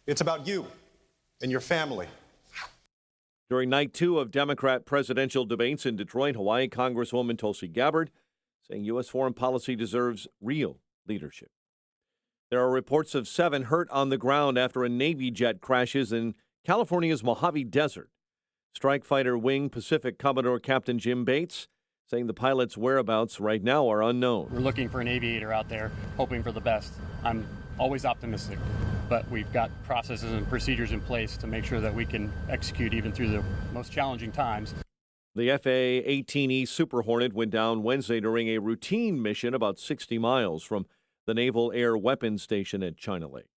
It's about you and your family. During night 2 of Democrat presidential debates in Detroit, Hawaii Congresswoman Tulsi Gabbard saying U.S. foreign policy deserves real leadership. There are reports of 7 hurt on the ground after a Navy jet crashes in California's Mojave Desert. Strike Fighter Wing Pacific Commodore Captain Jim Bates saying the pilot's whereabouts right now are unknown. We're looking for an aviator out there, hoping for the best. I'm always optimistic, but we've got processes and procedures in place to make sure that we can execute even through the most challenging times. The FA-18E Super Hornet went down Wednesday during a routine mission about 60 miles from the Naval Air Weapons Station at China Lake.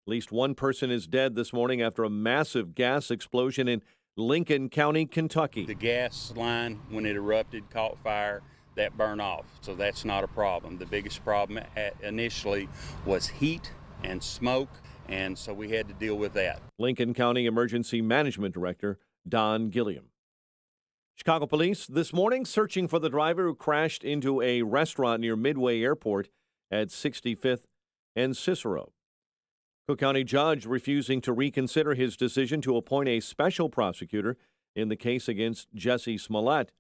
At least one person is dead this morning after a massive gas explosion in Lincoln County, Kentucky. The gas line, when it erupted, caught fire. That burned off, so that's not a problem. The biggest problem initially was heat and smoke, and so we had to deal with that. Lincoln County Emergency Management Director Don Gilliam. Chicago police this morning searching for the driver who crashed into a restaurant near Midway Airport at 65th and Cicero. Cook County judge refusing to reconsider his decision to appoint a special prosecutor in the case against Jesse Smollett.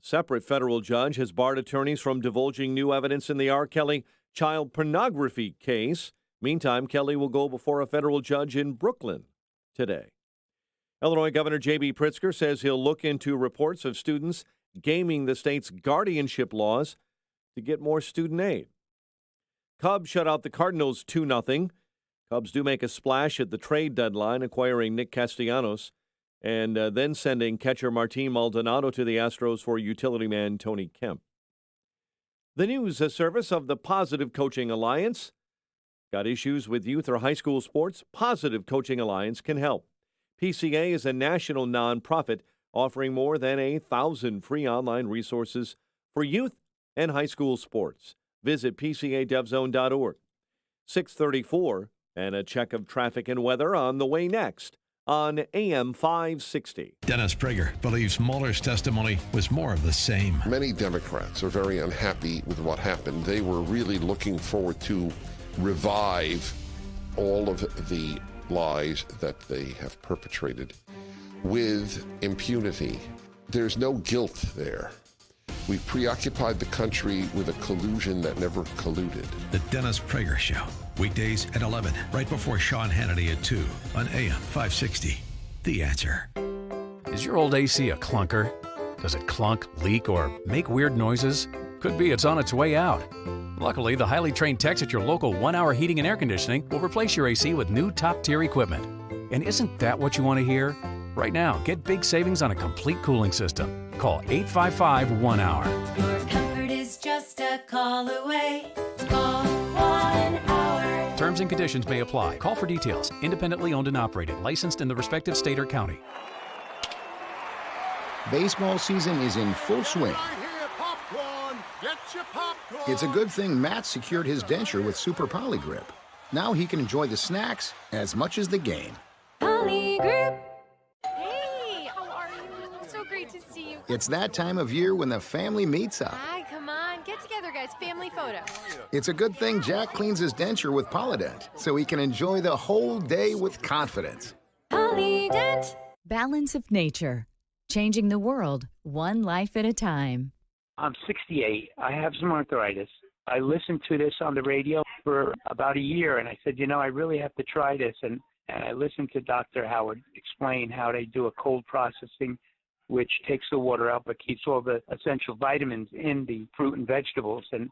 A separate federal judge has barred attorneys from divulging new evidence in the R. Kelly child pornography case. Meantime, Kelly will go before a federal judge in Brooklyn today. Illinois Governor J.B. Pritzker says he'll look into reports of students gaming the state's guardianship laws to get more student aid. Cubs shut out the Cardinals 2-0. Cubs do make a splash at the trade deadline, acquiring Nick Castellanos, and then sending catcher Martin Maldonado to the Astros for utility man Tony Kemp. The news service of the Positive Coaching Alliance. Got issues with youth or high school sports? Positive Coaching Alliance can help. PCA is a national nonprofit offering more than 1,000 free online resources for youth and high school sports. Visit PCADevZone.org. 6:34 and a check of traffic and weather on the way next on AM 560. Dennis Prager believes Mueller's testimony was more of the same. Many Democrats are very unhappy with what happened. They were really looking forward to revive all of the lies that they have perpetrated with impunity. There's no guilt there. We've preoccupied the country with a collusion that never colluded. The Dennis Prager Show. Weekdays at 11, right before Sean Hannity at 2 on AM 560. The Answer. Is your old AC a clunker? Does it clunk, leak, or make weird noises? Could be it's on its way out. Luckily, the highly trained techs at your local 1 Hour Heating and Air Conditioning will replace your AC with new top-tier equipment. And isn't that what you want to hear? Right now, get big savings on a complete cooling system. Call 855-1-HOUR. Your comfort is just a call away. Call 1-HOUR. Terms and conditions may apply. Call for details. Independently owned and operated. Licensed in the respective state or county. Baseball season is in full swing. It's a good thing Matt secured his denture with Super Poly Grip. Now he can enjoy the snacks as much as the game. Poly Grip. Hey, how are you? So great to see you. It's that time of year when the family meets up. Hi, come on. Get together, guys. Family photo. It's a good thing Jack cleans his denture with Polydent so he can enjoy the whole day with confidence. Polydent. Balance of Nature. Changing the world, one life at a time. I'm 68. I have some arthritis. I listened to this on the radio for about a year, and I said, I really have to try this. And I listened to Dr. Howard explain how they do a cold processing, which takes the water out but keeps all the essential vitamins in the fruit and vegetables. And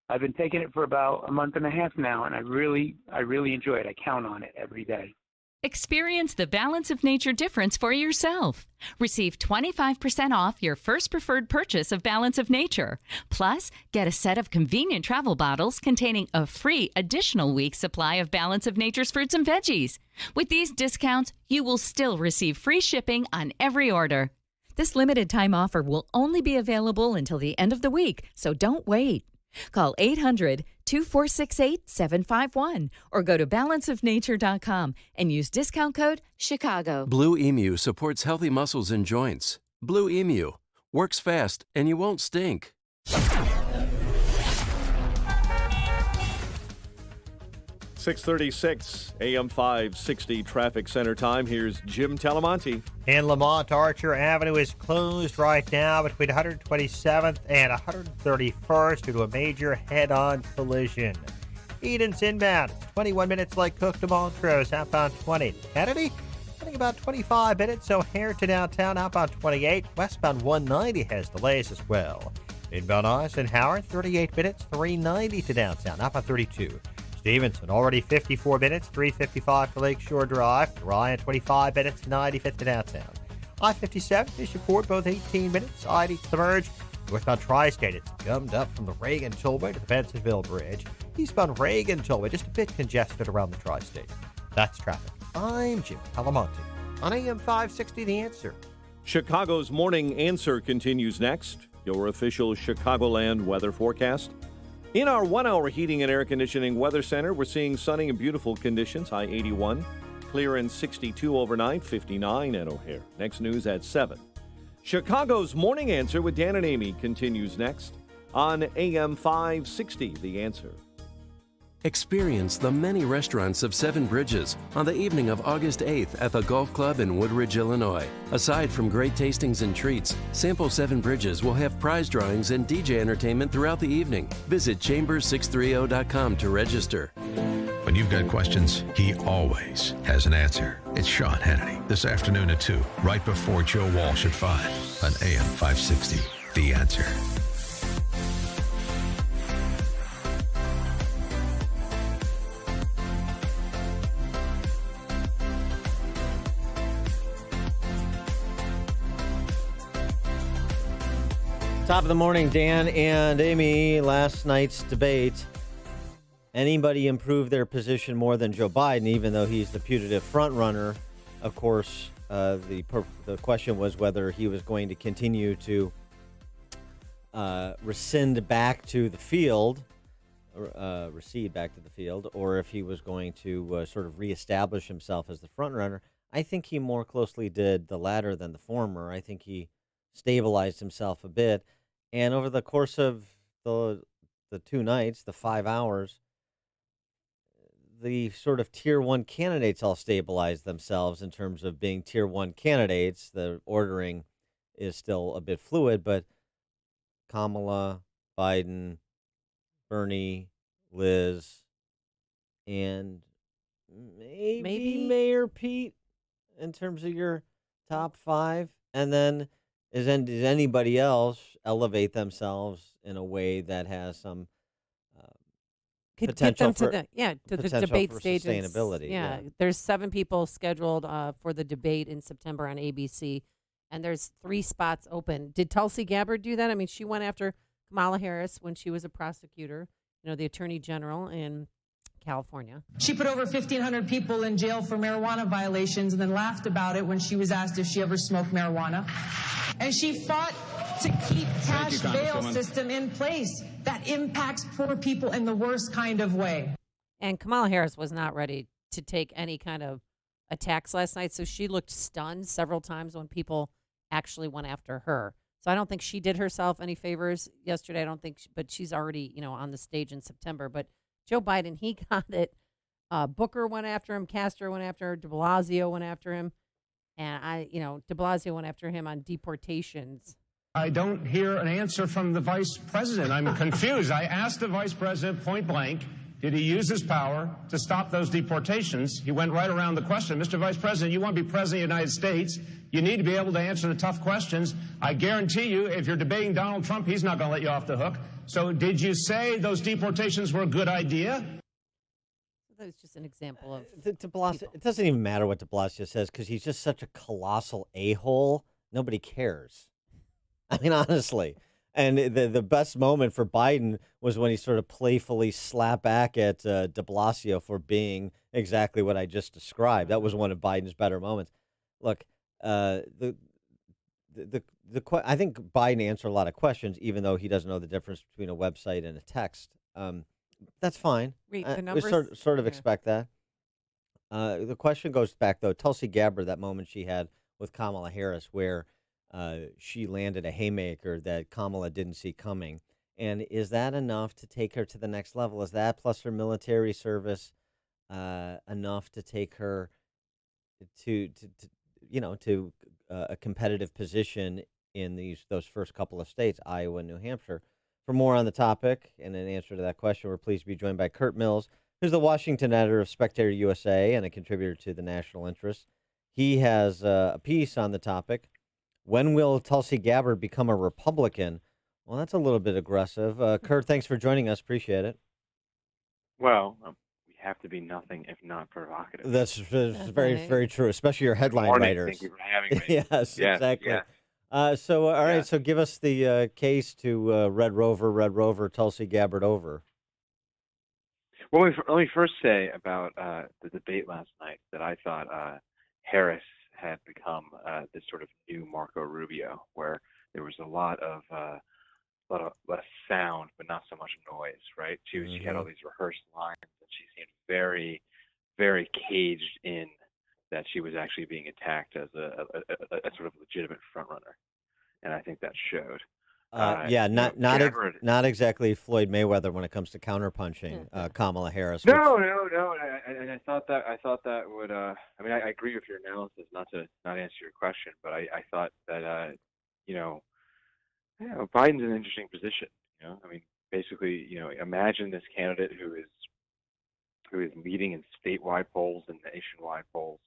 I've been taking it for about a month and a half now, and I really enjoy it. I count on it every day. Experience the Balance of Nature difference for yourself. Receive 25% off your first preferred purchase of Balance of Nature. Plus, get a set of convenient travel bottles containing a free additional week supply of Balance of Nature's fruits and veggies. With these discounts, you will still receive free shipping on every order. This limited time offer will only be available until the end of the week, so don't wait. Call 800-2468-751 or go to balanceofnature.com and use discount code CHICAGO. Blue Emu supports healthy muscles and joints. Blue Emu works fast and you won't stink. 6:36 AM 560 traffic center time. Here's Jim Talamonte. In Lamont, Archer Avenue is closed right now between 127th and 131st due to a major head-on collision. Eden's inbound, 21 minutes like Cook to Montrose, outbound 20. Kennedy, I think about 25 minutes, O'Hare to downtown, outbound 28. Westbound 190 has delays as well. Inbound Eisenhower, 38 minutes, 390 to downtown, outbound 32. Stevenson, already 54 minutes, 355 to Lakeshore Drive. Ryan, 25 minutes, 95th to downtown. I-57, Bishopport, both 18 minutes. I-80 to the Verge. Northbound Tri-State, it's gummed up from the Reagan Tollway to the Bensonville Bridge. Eastbound Reagan Tollway, just a bit congested around the Tri-State. That's traffic. I'm Jim Talamonte on AM 560, The Answer. Chicago's Morning Answer continues next. Your official Chicagoland weather forecast. In our 1-hour heating and air conditioning weather center, we're seeing sunny and beautiful conditions. High 81, clear and 62 overnight, 59 at O'Hare. Next news at 7. Chicago's Morning Answer with Dan and Amy continues next on AM 560, The Answer. Experience the many restaurants of Seven Bridges on the evening of August 8th at the Golf Club in Woodridge, Illinois. Aside from great tastings and treats, Sample Seven Bridges will have prize drawings and DJ entertainment throughout the evening. Visit chambers630.com to register. When you've got questions, he always has an answer. It's Sean Hannity this afternoon at 2, right before Joe Walsh at 5 on AM 560. The Answer. Top of the morning, Dan and Amy. Last night's debate. Anybody improve their position more than Joe Biden, even though he's the putative front runner? Of course, the question was whether he was going to continue to recede back to the field, or if he was going to sort of reestablish himself as the front runner. I think he more closely did the latter than the former. I think he stabilized himself a bit. And over the course of the 2 nights, the 5 hours, the sort of tier 1 candidates all stabilized themselves in terms of being tier 1 candidates. The ordering is still a bit fluid, but Kamala, Biden, Bernie, Liz, and maybe Mayor Pete in terms of your top 5. And then does anybody else elevate themselves in a way that has some could potential get them to the debate for stages. Sustainability. Yeah, there's 7 people scheduled for the debate in September on ABC, and there's 3 spots open. Did Tulsi Gabbard do that? I mean, she went after Kamala Harris when she was a prosecutor, the attorney general in California. She put over 1,500 people in jail for marijuana violations and then laughed about it when she was asked if she ever smoked marijuana. And she fought to keep cash bail system in place that impacts poor people in the worst kind of way. And Kamala Harris was not ready to take any kind of attacks last night, so she looked stunned several times when people actually went after her. So I don't think she did herself any favors yesterday. I don't think, but she's already, on the stage in September. But Joe Biden, he got it. Booker went after him. Castro went after him. De Blasio went after him. And de Blasio went after him on deportations. I don't hear an answer from the vice president. I'm confused. I asked the vice president point blank, did he use his power to stop those deportations? He went right around the question. Mr. Vice President, you want to be president of the United States. You need to be able to answer the tough questions. I guarantee you, if you're debating Donald Trump, he's not going to let you off the hook. So did you say those deportations were a good idea? That was just an example of De Blasio. It doesn't even matter what de Blasio says because he's just such a colossal a-hole. Nobody cares. I mean, honestly. And the best moment for Biden was when he sort of playfully slapped back at de Blasio for being exactly what I just described. That was one of Biden's better moments. Look, I think Biden answered a lot of questions, even though he doesn't know the difference between a website and a text. That's fine. Wait, the numbers? We sort of expect that. The question goes back, though. Tulsi Gabbard, that moment she had with Kamala Harris, where she landed a haymaker that Kamala didn't see coming. And is that enough to take her to the next level? Is that plus her military service enough to take her to a competitive position in those first couple of states, Iowa and New Hampshire. For more on the topic and an answer to that question, we're pleased to be joined by Curt Mills, who's the Washington editor of Spectator USA and a contributor to the National Interest. He has a piece on the topic. When will Tulsi Gabbard become a Republican? Well, that's a little bit aggressive. Curt, thanks for joining us. Appreciate it. Well, we have to be nothing if not provocative. That's very, very true, especially your Good headline morning. writers. Thank you for having me. Yes, exactly. Yes. All right, so give us the case to Red Rover, Tulsi Gabbard over. Well, let me first say about the debate last night that I thought Harris had become this sort of new Marco Rubio, where there was a lot of sound, but not so much noise, right? She had all these rehearsed lines, and she seemed very, very caged in that she was actually being attacked as a sort of legitimate front runner, and I think that showed. Not exactly Floyd Mayweather when it comes to counterpunching Kamala Harris. No. And I thought that would. I mean, I agree with your analysis. Not to not answer your question, but I thought that Biden's in an interesting position. I mean, basically, imagine this candidate who is leading in statewide polls and nationwide polls.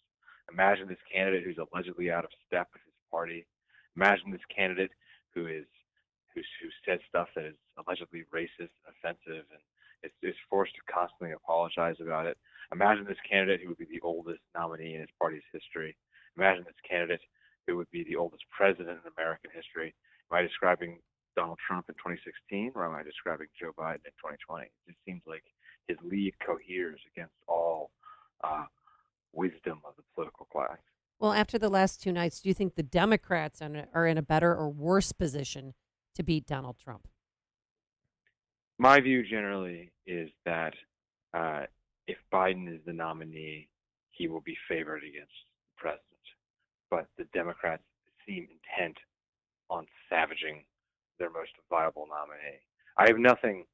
Imagine this candidate who's allegedly out of step with his party. Imagine this candidate who says stuff that is allegedly racist and offensive and is forced to constantly apologize about it. Imagine this candidate who would be the oldest nominee in his party's history. Imagine this candidate who would be the oldest president in American history. Am I describing Donald Trump in 2016 or am I describing Joe Biden in 2020? It just seems like his lead coheres against all wisdom of the political class. Well, after the last two nights, do you think the Democrats are in a better or worse position to beat Donald Trump? My view generally is that if Biden is the nominee, he will be favored against the president. But the Democrats seem intent on savaging their most viable nominee. I have nothing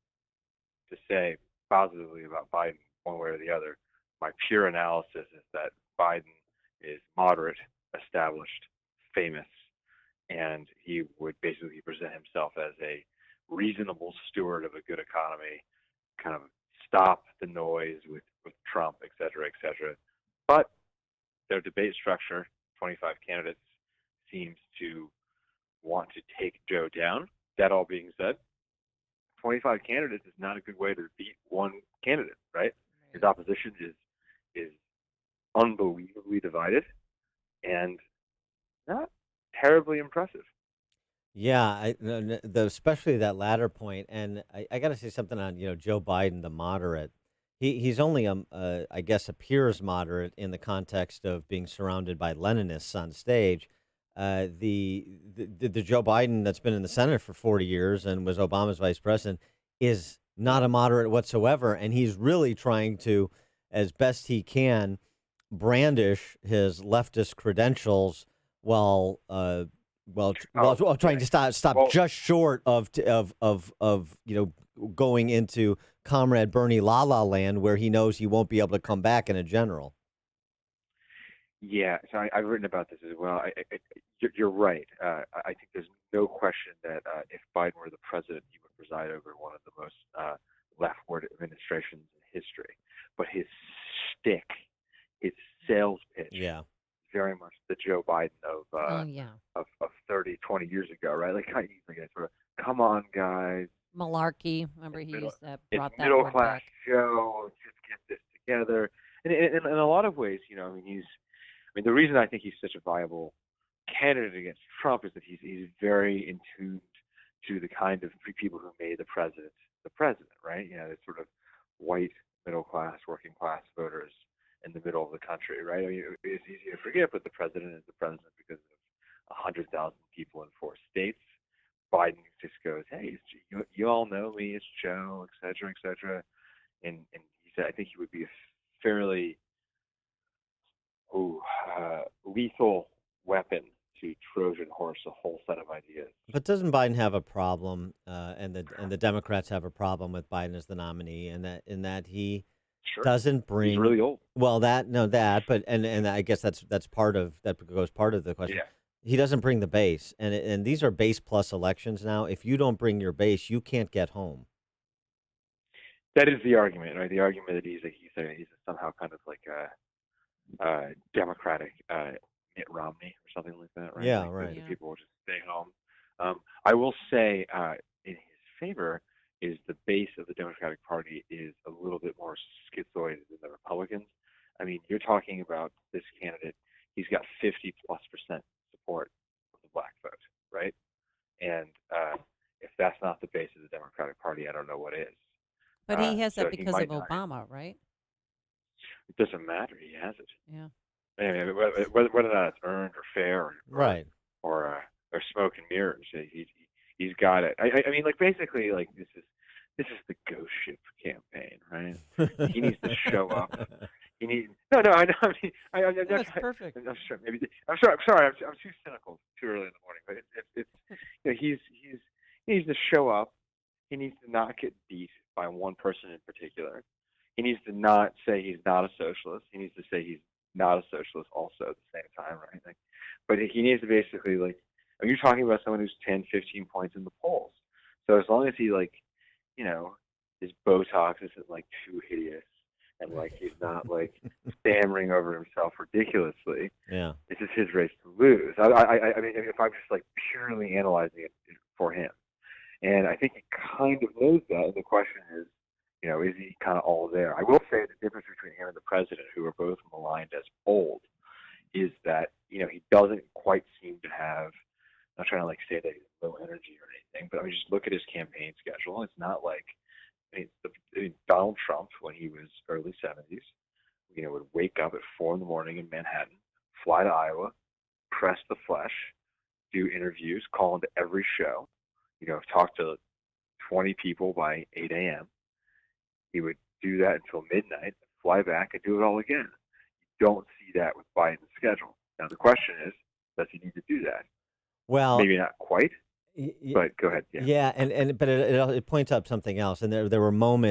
to say positively about Biden one way or the other. My pure analysis is that Biden is moderate, established, famous, and he would basically present himself as a reasonable steward of a good economy, kind of stop the noise with Trump, et cetera, et cetera. But their debate structure, 25 candidates, seems to want to take Joe down. That all being said, 25 candidates is not a good way to beat one candidate, right? His opposition is unbelievably divided and not terribly impressive. Yeah, especially that latter point, and I got to say something on Joe Biden, the moderate. He's only I guess appears moderate in the context of being surrounded by Leninists on stage. The Joe Biden that's been in the Senate for 40 years and was Obama's vice president is not a moderate whatsoever, and he's really trying to, as best he can, brandish his leftist credentials while trying to stop just short of going into Comrade Bernie La La Land, where he knows he won't be able to come back in a general. Yeah, so I've written about this as well. You're right. I think there's no question that if Biden were the president, he would preside over one of the most leftward administrations in history. But his shtick, his sales pitch, very much the Joe Biden of 30, 20 years ago, right? Like sort of, come on, guys. Malarkey. Remember he used that, brought that middle word class back. show. Just get this together. And in a lot of ways, the reason I think he's such a viable candidate against Trump is that he's very in tune to the kind of people who made the president, right? The sort of white middle class, working class voters in the middle of the country, right? I mean, it's easy to forget, but the president is the president because of 100,000 people in 4 states. Biden just goes, hey, you all know me, it's Joe, et cetera, and he said I think he would be a fairly lethal weapon to Trojan horse a whole set of ideas. But doesn't Biden have a problem, and the Democrats have a problem with Biden as the nominee, and that he Sure. doesn't bring. He's really old. Well, but and I guess that's part of the question. Yeah. He doesn't bring the base, and these are base plus elections now. If you don't bring your base, you can't get home. That is the argument, right? The argument that he's somehow kind of like a Democratic Mitt Romney or something like that, right? Yeah, like right. The people will just stay home. I will say, in his favor, is the base of the Democratic Party is a little bit more schizoid than the Republicans. I mean, you're talking about this candidate. He's got 50+% support of the black vote, right? And if that's not the base of the Democratic Party, I don't know what is. But he has so that he because might of not. Obama, right? It doesn't matter. He has it. Yeah. I mean, whether or not it's earned or fair or smoke and mirrors, he's got it. I mean, like basically, like this is the ghost ship campaign, right? He needs to show up. He needs no. I know. I mean, I'm That's perfect. I'm sure. Maybe I'm sorry. I'm too cynical. Too early in the morning, but it's he needs to show up. He needs to not get beat by one person in particular. He needs to not say he's not a socialist. He needs to say he's not a socialist also at the same time, right? But he needs to basically you're talking about someone who's 10, 15 points in the polls. So as long as he his Botox isn't too hideous and he's not stammering over himself ridiculously. Yeah. This is his race to lose. I mean, if I'm just purely analyzing it for him, and I think he kind of knows that. And the question is, is he kind of all there? I will say the difference between him and the president, who are both maligned as old, is that he doesn't quite seem to have. I'm not trying to say that he's low energy or anything, but I mean, just look at his campaign schedule. It's not Donald Trump, when he was early 70s, would wake up at 4 a.m. in Manhattan, fly to Iowa, press the flesh, do interviews, call into every show, talk to 20 people by 8 a.m. He would do that until midnight, fly back, and do it all again. You don't see that with Biden's schedule. Now, the question is, does he need to do that? Well, maybe not quite, but go ahead. Yeah, but it points up something else, and there were moments.